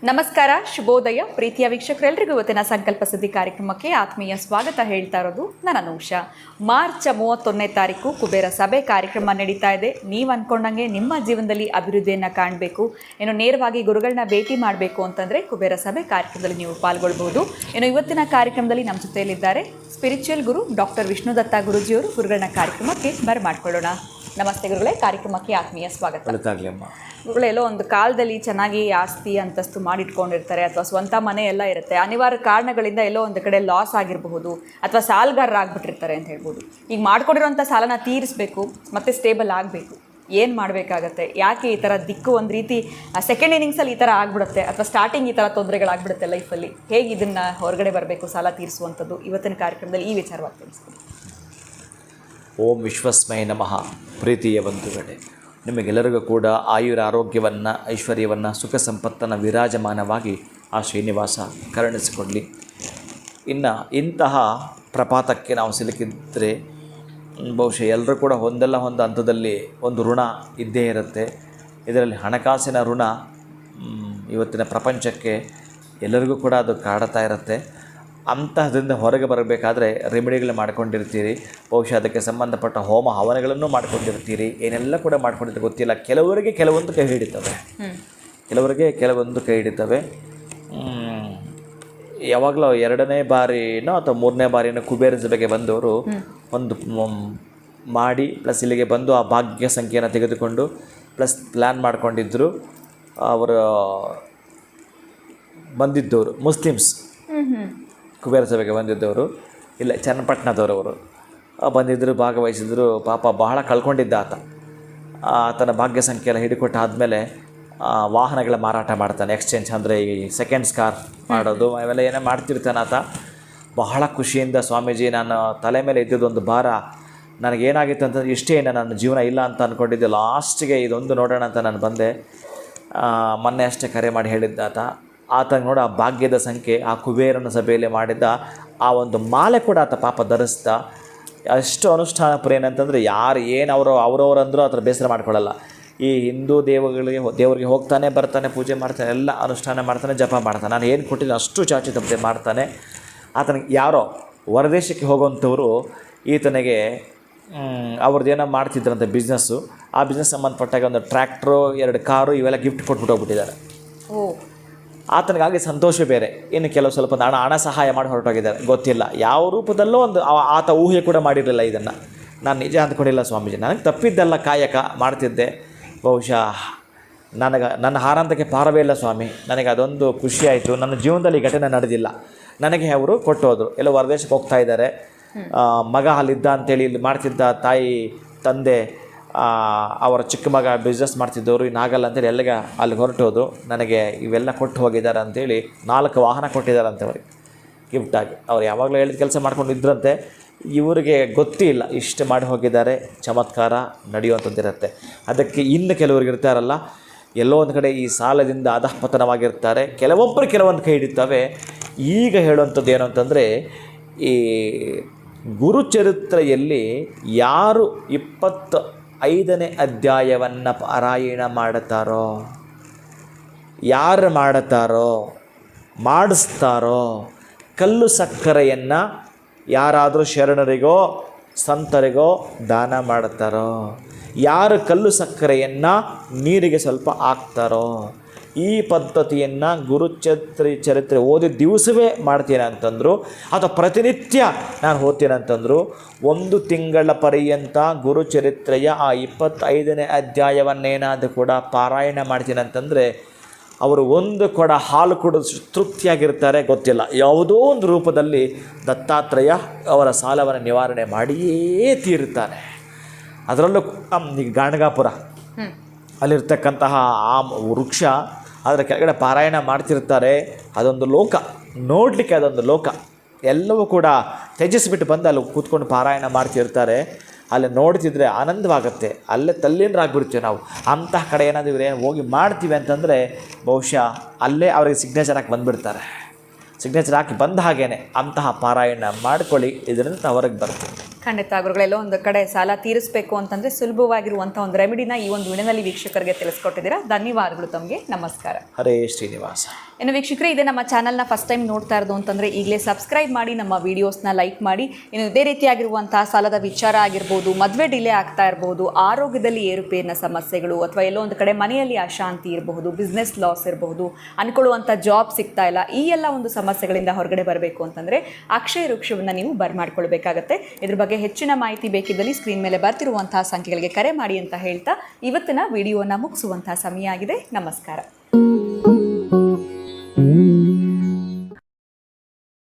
ನಮಸ್ಕಾರ, ಶುಭೋದಯ ಪ್ರೀತಿಯ ವೀಕ್ಷಕರೆಲ್ಲರಿಗೂ ಇವತ್ತಿನ ಸಂಕಲ್ಪ ಸುದ್ದಿ ಕಾರ್ಯಕ್ರಮಕ್ಕೆ ಆತ್ಮೀಯ ಸ್ವಾಗತ ಹೇಳ್ತಾ ಇರೋದು ನಾನು ಅನೂಷಾ. ಮಾರ್ಚ್ 31ನೇ ತಾರೀಕು ಕುಬೇರ ಸಭೆ ಕಾರ್ಯಕ್ರಮ ನಡೀತಾ ಇದೆ. ನೀವು ಅಂದ್ಕೊಂಡಂಗೆ ನಿಮ್ಮ ಜೀವನದಲ್ಲಿ ಅಭಿವೃದ್ಧಿಯನ್ನು ಕಾಣಬೇಕು, ಏನು ನೇರವಾಗಿ ಗುರುಗಳನ್ನ ಭೇಟಿ ಮಾಡಬೇಕು ಅಂತಂದರೆ ಕುಬೇರ ಸಭೆ ಕಾರ್ಯಕ್ರಮದಲ್ಲಿ ನೀವು ಪಾಲ್ಗೊಳ್ಬಹುದು. ಏನು ಇವತ್ತಿನ ಕಾರ್ಯಕ್ರಮದಲ್ಲಿ ನಮ್ಮ ಜೊತೆಯಲ್ಲಿದ್ದಾರೆ ಸ್ಪಿರಿಚುವಲ್ ಗುರು ಡಾಕ್ಟರ್ ವಿಷ್ಣುದತ್ತ ಗುರುಜಿಯವರು. ಗುರುಗಳನ್ನ ಕಾರ್ಯಕ್ರಮಕ್ಕೆ ಬರಮಾಡ್ಕೊಳ್ಳೋಣ. ನಮಸ್ತೆ ಗುರುಗಳೇ, ಕಾರ್ಯಕ್ರಮಕ್ಕೆ ಆತ್ಮೀಯ ಸ್ವಾಗತ. ಗುರುಗಳು, ಎಲ್ಲೋ ಒಂದು ಕಾಲದಲ್ಲಿ ಚೆನ್ನಾಗಿ ಆಸ್ತಿ ಅಂತಸ್ತು ಮಾಡಿಟ್ಕೊಂಡಿರ್ತಾರೆ ಅಥವಾ ಸ್ವಂತ ಮನೆ ಎಲ್ಲ ಇರುತ್ತೆ, ಅನಿವಾರ್ಯ ಕಾರಣಗಳಿಂದ ಎಲ್ಲೋ ಒಂದು ಕಡೆ ಲಾಸ್ ಆಗಿರಬಹುದು ಅಥವಾ ಸಾಲಗಾರರಾಗ್ಬಿಟ್ಟಿರ್ತಾರೆ ಅಂತ ಹೇಳ್ಬೋದು. ಈಗ ಮಾಡ್ಕೊಂಡಿರೋಂಥ ಸಾಲನ ತೀರಿಸಬೇಕು ಮತ್ತು ಸ್ಟೇಬಲ್ ಆಗಬೇಕು, ಏನು ಮಾಡಬೇಕಾಗತ್ತೆ? ಯಾಕೆ ಈ ಥರ ದಿಕ್ಕು ಒಂದು ರೀತಿ ಸೆಕೆಂಡ್ ಇನ್ನಿಂಗ್ಸಲ್ಲಿ ಈ ಥರ ಆಗಿಬಿಡುತ್ತೆ ಅಥವಾ ಸ್ಟಾರ್ಟಿಂಗ್ ಈ ಥರ ತೊಂದರೆಗಳಾಗ್ಬಿಡುತ್ತೆ ಲೈಫಲ್ಲಿ? ಹೇಗೆ ಇದನ್ನು ಹೊರಗಡೆ ಬರಬೇಕು, ಸಾಲ ತೀರಿಸುವಂಥದ್ದು? ಇವತ್ತಿನ ಕಾರ್ಯಕ್ರಮದಲ್ಲಿ ಈ ವಿಚಾರವಾಗಿ ತಿಳಿಸ್ತೀನಿ. ಓಂ ವಿಶ್ವಸ್ಮೈ ನಮಃ. ಪ್ರೀತಿಯ ಬಂಧುಗಳೇ, ನಿಮಗೆಲ್ಲರಿಗೂ ಕೂಡ ಆರೋಗ್ಯವನ್ನು, ಐಶ್ವರ್ಯವನ್ನು, ಸುಖ ಸಂಪತ್ತನ್ನು ವಿರಾಜಮಾನವಾಗಿ ಆ ಶ್ರೀನಿವಾಸ ಕರುಣಿಸಿಕೊಳ್ಳಿ. ಇನ್ನು ಇಂತಹ ಪ್ರಪಾತಕ್ಕೆ ನಾವು ಸಿಲುಕಿದ್ರೆ ಬಹುಶಃ ಎಲ್ಲರೂ ಕೂಡ ಒಂದಲ್ಲ ಒಂದು ಹಂತದಲ್ಲಿ ಒಂದು ಋಣ ಇದ್ದೇ ಇರುತ್ತೆ. ಇದರಲ್ಲಿ ಹಣಕಾಸಿನ ಋಣ ಇವತ್ತಿನ ಪ್ರಪಂಚಕ್ಕೆ ಎಲ್ಲರಿಗೂ ಕೂಡ ಅದು ಕಾಡ್ತಾ ಇರುತ್ತೆ. ಅಂತಹದಿಂದ ಹೊರಗೆ ಬರಬೇಕಾದ್ರೆ ರೆಮಿಡಿಗಳು ಮಾಡ್ಕೊಂಡಿರ್ತೀರಿ, ಬಹುಶಃ ಅದಕ್ಕೆ ಸಂಬಂಧಪಟ್ಟ ಹೋಮ ಹವನಗಳನ್ನು ಮಾಡ್ಕೊಂಡಿರ್ತೀರಿ, ಏನೆಲ್ಲ ಕೂಡ ಮಾಡ್ಕೊಂಡಿರ್ತೀರಿ ಗೊತ್ತಿಲ್ಲ. ಕೆಲವರಿಗೆ ಕೆಲವೊಂದು ಕೈ ಹಿಡಿತವೆ, ಯಾವಾಗಲೂ 2ನೇ ಬಾರಿನೋ ಅಥವಾ 3ನೇ ಬಾರಿನೋ ಕುಬೇರ ಸಭೆಗೆ ಬಂದವರು ಒಂದು ಮಾಡಿ ಪ್ಲಸ್ ಇಲ್ಲಿಗೆ ಬಂದು ಆ ಭಾಗ್ಯ ಸಂಖ್ಯೆಯನ್ನು ತೆಗೆದುಕೊಂಡು ಪ್ಲಸ್ ಪ್ಲ್ಯಾನ್ ಮಾಡ್ಕೊಂಡಿದ್ದರು. ಅವರು ಬಂದಿದ್ದವರು ಮುಸ್ಲಿಮ್ಸ್, ಕುಬೇರ ಸಭೆಗೆ ಬಂದಿದ್ದವರು ಇಲ್ಲ ಚನ್ನಪಟ್ಟಣದವರು ಬಂದಿದ್ದರು, ಭಾಗವಹಿಸಿದ್ರು. ಪಾಪ ಬಹಳ ಕಳ್ಕೊಂಡಿದ್ದ ಆತನ ಭಾಗ್ಯ ಸಂಖ್ಯೆ ಎಲ್ಲ ಹಿಡಿಕೊಟ್ಟಾದಮೇಲೆ ವಾಹನಗಳ ಮಾರಾಟ ಮಾಡ್ತಾನೆ, ಎಕ್ಸ್ಚೇಂಜ್ ಅಂದರೆ ಈ ಸೆಕೆಂಡ್ಸ್ ಕಾರ್ ಮಾಡೋದು ಅವೆಲ್ಲ ಏನೇ ಮಾಡ್ತಿರ್ತಾನೆ ಆತ. ಬಹಳ ಖುಷಿಯಿಂದ, ಸ್ವಾಮೀಜಿ ನಾನು ತಲೆ ಮೇಲೆ ಇದ್ದಿದ್ದೊಂದು ಭಾರ ನನಗೇನಾಗಿತ್ತು ಅಂತಂದರೆ ಇಷ್ಟೇ, ನನ್ನ ಜೀವನ ಇಲ್ಲ ಅಂತ ಅಂದ್ಕೊಂಡಿದ್ದೆ, ಲಾಸ್ಟಿಗೆ ಇದೊಂದು ನೋಡೋಣ ಅಂತ ನಾನು ಬಂದೆ. ಮೊನ್ನೆ ಅಷ್ಟೇ ಕರೆ ಮಾಡಿ ಹೇಳಿದ್ದ ಆತನಿಗೆ ನೋಡಿ ಆ ಭಾಗ್ಯದ ಸಂಖ್ಯೆ, ಆ ಕುಬೇರನ ಸಭೆಯಲ್ಲಿ ಮಾಡಿದ್ದ ಆ ಒಂದು ಮಾಲೆ ಕೂಡ ಆತ ಪಾಪ ಧರಿಸ್ದ. ಅಷ್ಟು ಅನುಷ್ಠಾನ ಪ್ರಿಯ ಏನಂತಂದರೆ ಯಾರು ಏನು ಅವರವರಂದರೂ ಆ ಥರ ಬೇಸರ ಮಾಡ್ಕೊಳ್ಳಲ್ಲ. ಈ ಹಿಂದೂ ದೇವರಿಗೆ ಹೋಗ್ತಾನೆ, ಬರ್ತಾನೆ, ಪೂಜೆ ಮಾಡ್ತಾನೆ, ಎಲ್ಲ ಅನುಷ್ಠಾನ ಮಾಡ್ತಾನೆ, ಜಪ ಮಾಡ್ತಾನೆ. ನಾನು ಏನು ಕೊಟ್ಟಿದ್ದೀನಿ ಅಷ್ಟು ಚಾಚಿ ತಪ್ಪದೆ ಮಾಡ್ತಾನೆ. ಆತನಿಗೆ ಯಾರೋ ಹೊರದೇಶಕ್ಕೆ ಹೋಗುವಂಥವರು ಈತನಿಗೆ ಅವ್ರದ್ದು ಏನೋ ಮಾಡ್ತಿದ್ರಂತೆ ಬಿಸ್ನೆಸ್ಸು, ಆ ಬಿಸ್ನೆಸ್ ಸಂಬಂಧಪಟ್ಟಾಗ ಒಂದು ಟ್ರ್ಯಾಕ್ಟ್ರು, 2 ಕಾರು ಇವೆಲ್ಲ ಗಿಫ್ಟ್ ಕೊಟ್ಬಿಟ್ಟು ಹೋಗ್ಬಿಟ್ಟಿದ್ದಾರೆ. ಆತನಿಗಾಗಿ ಸಂತೋಷ ಬೇರೆ. ಇನ್ನು ಕೆಲವು ಸ್ವಲ್ಪ ಹಣ ಸಹಾಯ ಮಾಡಿ ಹೊರಟೋಗಿದ್ದಾರೆ, ಗೊತ್ತಿಲ್ಲ ಯಾವ ರೂಪದಲ್ಲೋ ಒಂದು ಆತ ಊಹೆ ಕೂಡ ಮಾಡಿರಲಿಲ್ಲ. ಇದನ್ನು ನಾನು ನಿಜ ಅಂದ್ಕೊಂಡಿಲ್ಲ ಸ್ವಾಮೀಜಿ, ನನಗೆ ತಪ್ಪಿದ್ದೆಲ್ಲ ಕಾಯಕ ಮಾಡ್ತಿದ್ದೆ. ಬಹುಶಃ ನನ್ನ ಹಾರಾಂತಕ್ಕೆ ಪಾರವೇ ಇಲ್ಲ ಸ್ವಾಮಿ, ನನಗೆ ಅದೊಂದು ಖುಷಿಯಾಯಿತು. ನನ್ನ ಜೀವನದಲ್ಲಿ ಘಟನೆ ನಡೆದಿಲ್ಲ. ನನಗೆ ಅವರು ಕೊಟ್ಟು ಹೋದರು, ಎಲ್ಲೋ ಹೊರದೇಶಕ್ಕೆ ಹೋಗ್ತಾ ಇದ್ದಾರೆ, ಮಗ ಅಲ್ಲಿದ್ದ ಅಂಥೇಳಿ ಇಲ್ಲಿ ಮಾಡ್ತಿದ್ದ ತಾಯಿ ತಂದೆ ಅವರ ಚಿಕ್ಕ ಮಗ ಬಿಸ್ನೆಸ್ ಮಾಡ್ತಿದ್ದವರು ಇನ್ನಾಗಲ್ಲ ಅಂತೇಳಿ ಎಲ್ಲಿಗೆ ಅಲ್ಲಿ ಹೊರಟೋದು. ನನಗೆ ಇವೆಲ್ಲ ಕೊಟ್ಟು ಹೋಗಿದ್ದಾರೆ ಅಂಥೇಳಿ 4 ವಾಹನ ಕೊಟ್ಟಿದ್ದಾರೆ ಅಂಥವ್ರಿಗೆ ಗಿಫ್ಟಾಗಿ. ಅವ್ರು ಯಾವಾಗಲೂ ಹೇಳಿದ ಕೆಲಸ ಮಾಡ್ಕೊಂಡಿದ್ರಂತೆ, ಇವರಿಗೆ ಗೊತ್ತಿಲ್ಲ ಇಷ್ಟು ಮಾಡಿ ಹೋಗಿದ್ದಾರೆ. ಚಮತ್ಕಾರ ನಡೆಯುವಂಥದ್ದಿರುತ್ತೆ. ಅದಕ್ಕೆ ಇನ್ನು ಕೆಲವ್ರಿಗೆ ಇರ್ತಾರಲ್ಲ, ಎಲ್ಲೋ ಒಂದು ಕಡೆ ಈ ಸಾಲದಿಂದ ಅಧಃಪತನವಾಗಿರ್ತಾರೆ. ಕೆಲವೊಂದು ಕೈ ಹಿಡಿತವೆ. ಈಗ ಹೇಳುವಂಥದ್ದು ಏನು ಅಂತಂದರೆ, ಈ ಗುರುಚರಿತ್ರೆಯಲ್ಲಿ ಯಾರು 25ನೇ ಅಧ್ಯಾಯವನ್ನು ಪಾರಾಯಣ ಮಾಡುತ್ತಾರೋ ಮಾಡಿಸ್ತಾರೋ, ಕಲ್ಲು ಸಕ್ಕರೆಯನ್ನು ಯಾರಾದರೂ ಶರಣರಿಗೋ ಸಂತರಿಗೋ ದಾನ ಮಾಡುತ್ತಾರೋ, ಯಾರು ಕಲ್ಲು ಸಕ್ಕರೆಯನ್ನು ನೀರಿಗೆ ಸ್ವಲ್ಪ ಹಾಕ್ತಾರೋ, ಈ ಪದ್ಧತಿಯನ್ನು ಚರಿತ್ರೆ ಓದಿದ ದಿವಸವೇ ಮಾಡ್ತೀನಿ ಅಂತಂದರು ಅಥವಾ ಪ್ರತಿನಿತ್ಯ ನಾನು ಓದ್ತೀನಿ ಅಂತಂದರು, 1 ತಿಂಗಳ ಪರ್ಯಂತ ಗುರುಚರಿತ್ರೆಯ ಆ 25ನೇ ಅಧ್ಯಾಯವನ್ನೇನಾದರೂ ಕೂಡ ಪಾರಾಯಣ ಮಾಡ್ತೀನಿ ಅಂತಂದರೆ ಅವರು 1 ಕೊಡ ಹಾಲು ಕುಡಿದು ತೃಪ್ತಿಯಾಗಿರ್ತಾರೆ. ಗೊತ್ತಿಲ್ಲ, ಯಾವುದೋ ಒಂದು ರೂಪದಲ್ಲಿ ದತ್ತಾತ್ರೇಯ ಅವರ ಸಾಲವನ್ನು ನಿವಾರಣೆ ಮಾಡಿಯೇ ತೀರುತ್ತಾನೆ. ಅದರಲ್ಲೂ ಈಗ ಗಾಣಗಾಪುರ ಅಲ್ಲಿರ್ತಕ್ಕಂತಹ ಆ ವೃಕ್ಷ, ಅದರ ಕೆಳಗಡೆ ಪಾರಾಯಣ ಮಾಡ್ತಿರ್ತಾರೆ. ಅದೊಂದು ಲೋಕ, ನೋಡಲಿಕ್ಕೆ ಅದೊಂದು ಲೋಕ. ಎಲ್ಲವೂ ಕೂಡ ತ್ಯಜಿಸಿಬಿಟ್ಟು ಬಂದು ಅಲ್ಲಿ ಕೂತ್ಕೊಂಡು ಪಾರಾಯಣ ಮಾಡ್ತಿರ್ತಾರೆ. ಅಲ್ಲಿ ನೋಡ್ತಿದ್ರೆ ಆನಂದವಾಗುತ್ತೆ, ಅಲ್ಲೇ ತಲ್ಲೀನರಾಗ್ಬಿಡ್ತೀವಿ ನಾವು. ಅಂತಹ ಕಡೆ ಏನಾದರೂ ಏನು ಹೋಗಿ ಮಾಡ್ತೀವಿ ಅಂತಂದರೆ ಬಹುಶಃ ಅಲ್ಲೇ ಅವರಿಗೆ ಸಿಗ್ನೇಚರ್ ಹಾಕಿ ಬಂದುಬಿಡ್ತಾರೆ. ಸಿಗ್ನೇಚರ್ ಹಾಕಿ ಬಂದ ಹಾಗೇನೆ ಅಂತಹ ಪಾರಾಯಣ ಮಾಡ್ಕೊಳ್ಳಿ, ಇದರಿಂದ ಹೊರಗೆ ಬರ್ತೀವಿ. ಖಂಡಿತ ಗುರುಗಳೆಲ್ಲೋ ಒಂದು ಕಡೆ ಸಾಲ ತೀರಿಸಬೇಕು ಅಂತಂದರೆ ಸುಲಭವಾಗಿರುವಂಥ ಒಂದು ರೆಮಿಡಿನ ಈ ಒಂದು ವಿಡಿಯೋನಲ್ಲಿ ವೀಕ್ಷಕರಿಗೆ ತಿಳಿಸ್ಕೊಟ್ಟಿದ್ದೀರಾ. ಧನ್ಯವಾದಗಳು ತಮಗೆ. ನಮಸ್ಕಾರ. ಹರೇ ಶ್ರೀನಿವಾಸ. ಇನ್ನು ವೀಕ್ಷಕರೇ, ಇದೇ ನಮ್ಮ ಚಾನಲ್ನ ಫಸ್ಟ್ ಟೈಮ್ ನೋಡ್ತಾ ಇರೋದು ಅಂತಂದರೆ ಈಗಲೇ ಸಬ್ಸ್ಕ್ರೈಬ್ ಮಾಡಿ, ನಮ್ಮ ವೀಡಿಯೋಸ್ನ ಲೈಕ್ ಮಾಡಿ. ಇನ್ನು ಇದೇ ರೀತಿಯಾಗಿರುವಂಥ ಸಾಲದ ವಿಚಾರ ಆಗಿರ್ಬೋದು, ಮದುವೆ ಡಿಲೇ ಆಗ್ತಾ ಇರ್ಬೋದು, ಆರೋಗ್ಯದಲ್ಲಿ ಏರುಪೇರಿನ ಸಮಸ್ಯೆಗಳು, ಅಥವಾ ಎಲ್ಲೋ ಒಂದು ಕಡೆ ಮನೆಯಲ್ಲಿ ಅಶಾಂತಿ ಇರಬಹುದು, ಬಿಸ್ನೆಸ್ ಲಾಸ್ ಇರಬಹುದು, ಅನ್ಕೊಳ್ಳುವಂಥ ಜಾಬ್ ಸಿಗ್ತಾ ಇಲ್ಲ, ಈ ಎಲ್ಲ ಒಂದು ಸಮಸ್ಯೆಗಳಿಂದ ಹೊರಗಡೆ ಬರಬೇಕು ಅಂತಂದರೆ ಅಕ್ಷಯ ವೃಕ್ಷವನ್ನು ನೀವು ಬರ್ಮಾಡ್ಕೊಳ್ಬೇಕಾಗತ್ತೆ. ಇದ್ರ ಬಗ್ಗೆ ಹೆಚ್ಚಿನ ಮಾಹಿತಿ ಬೇಕಿದ್ದಲ್ಲಿ ಸ್ಕ್ರೀನ್ ಮೇಲೆ ಬರ್ತಿರುವಂತಹ ಸಂಖ್ಯೆಗಳಿಗೆ ಕರೆ ಮಾಡಿ ಅಂತ ಹೇಳ್ತಾ ಇವತ್ತಿನ ವಿಡಿಯೋನ ಮುಗಿಸುವಂತಹ ಸಮಯ ಆಗಿದೆ. ನಮಸ್ಕಾರ.